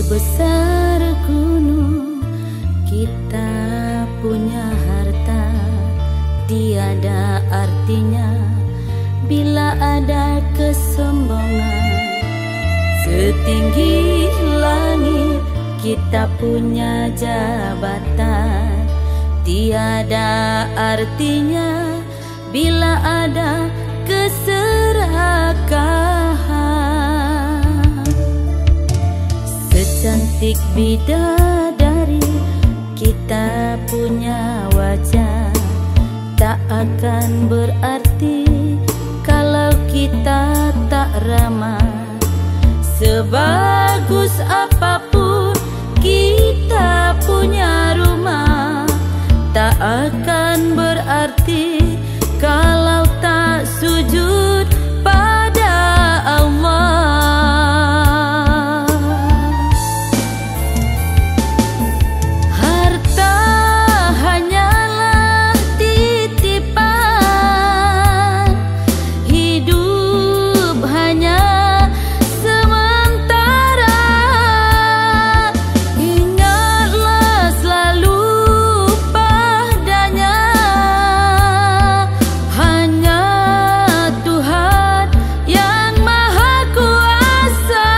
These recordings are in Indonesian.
Sebesar gunung kita punya harta, tiada artinya bila ada kesombongan. Setinggi langit kita punya jabatan, tiada artinya bila ada keserakahan. Secantik bidadari kita punya wajah, tak akan berarti kalau kita tak ramah. Sebagus apapun kita punya rumah, tak akan berarti kalau tak sujud pada Allah. Harta hanyalah titipan, hidup hanya sementara. Ingatlah selalu padanya, hanya Tuhan yang Maha Kuasa.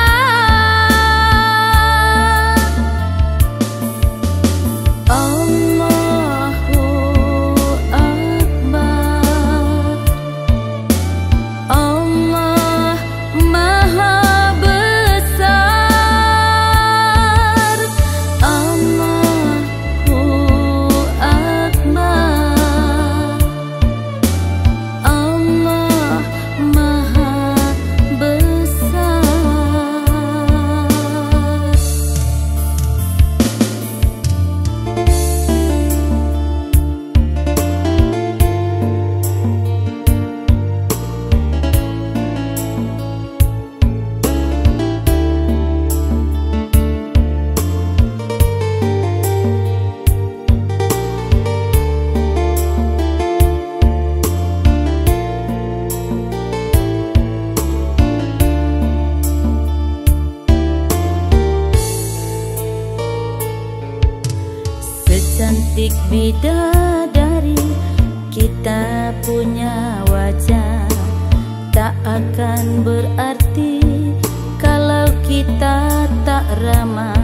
Allahu Akbar, Allah Maha Besar. Allahu Akbar, Allah Maha Besar. Secantik bidadari kita punya wajah, tak akan berarti kalau kita tak ramah.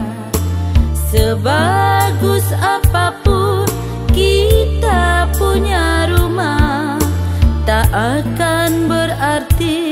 Sebagus apapun kita punya rumah, tak akan berarti